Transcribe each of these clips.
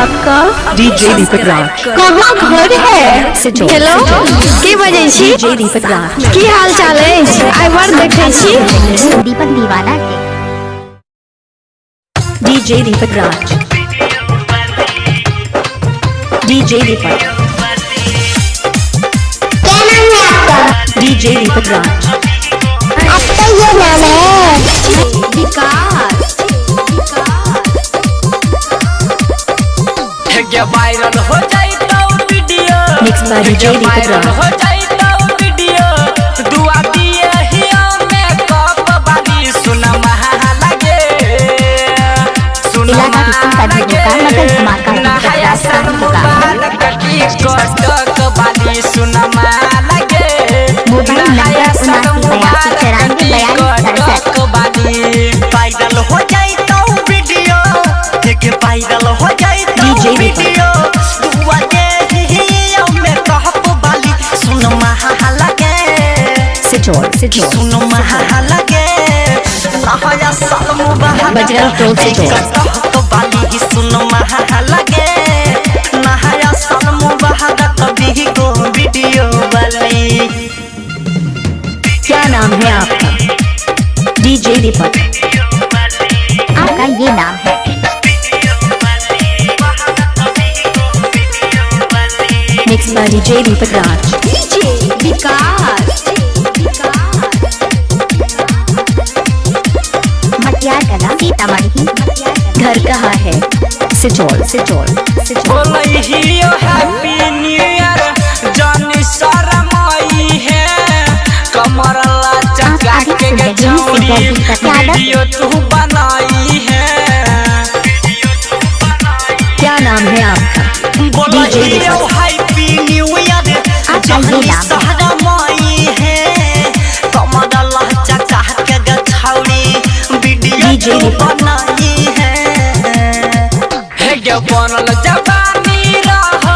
आपका? डीजे दीपक राज। कहाँ घर है? हेलो के बजे छी? डीजे दीपक राज। की हाल चाल अछि? आइ बार देखै छी दीपक दीवाना के। डीजे दीपक राज। डीजे दीपक। क्या नाम है आपका? डीजे दीपक राज। आपका ये नाम है? विकास। वायरल हो जाए तो video mix by DJ Deepak राज। हो जाए तो वीडियो दुआ दिए हिया में कप बाली सुन महा लगे सुन महा लगे नहाया सन मुबारक की कटक बाली सुन महा लगे नहाया सन मुबारक की कटक बाली वायरल हो जाए तो वीडियो देख वायरल हो जाए डीजे वीडियो दुआ दे हिया में कहप बाली सुन महा लगे सुन महा लगे नहाया सन मुबारक बजरंग टोल से जोड़। कहप बाली सुन महा लगे नहाया सन मुबारक भी को वीडियो वाली। क्या नाम है आपका? डीजे दीपक। आपका ये नाम है? Mix by DJ Deepak Raj. DJ Vikas. Matiyar Kala Sitamarhi. घर कहाँ है? सिचौल। बोलै हियो हैप्पी न्यू ईयर जानी शरमाई है कमर लचका के गजौरी वीडियो तू बनाई है। क्या नाम है आपका? बोलै डीजे हियो दीपक। हैप्पी न्यू ईयर जानी शरमाई है कमर लचका के गजौरी वीडियो डीजे तू दीपक। बनाई है। हे बनल जवानी रहो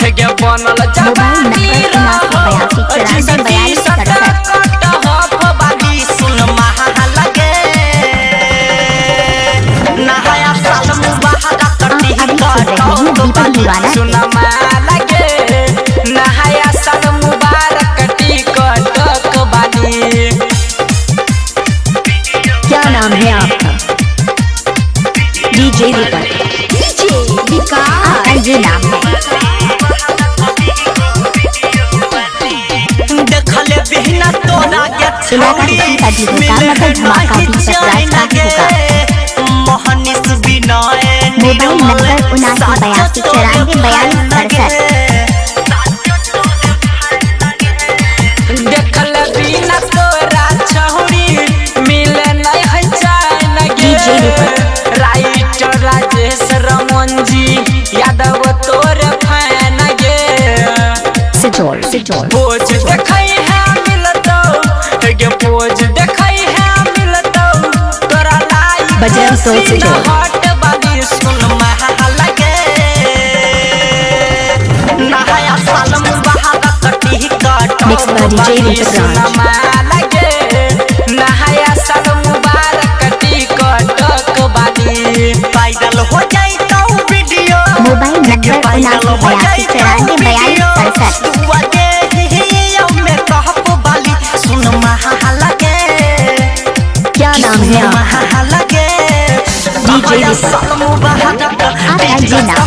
हे बनल जवानी रहो जिंदगी सटक कटहफ बाली सुन महा लगे नहाया साल मुबारक कटी कटहफ सुन महा लगे नहाया साल मुबारक कटी कटक बाली। क्या नाम है आपका? डीजे दीपक। आपका ये नाम है? देखले बिना तोरा के छौरी मिले नहीं जाए लगे मोहनिस बिनाए मोबाइल नंबर 7982944267। देखले बिना तोरा छौरी मिले नहीं जाए डीजे लगे दीपक। राइटर राजेश रमन जी यादव तोरे फैन गे सिचौल। पोज देखै है मिलतो गे पोज देखै है मिलतो तोरा लाइक बजरंग टोल से जोड़। हट बाली सुन महा लगे नहाया साल मुबारक कटी कटक मिक्स बाय डीजे दीपक सुन राज। महा लगे नहाया साल मुबारक कटी कटक बाली वायरल हो जाए तो वीडियो मोबाइल नंबर 7982944267। दुआ दे हिया में कहप बाली सुन महा लगे क्या नाम है आपका? महा लगे डीजे दीपक। साल मुबारक आपका ये नाम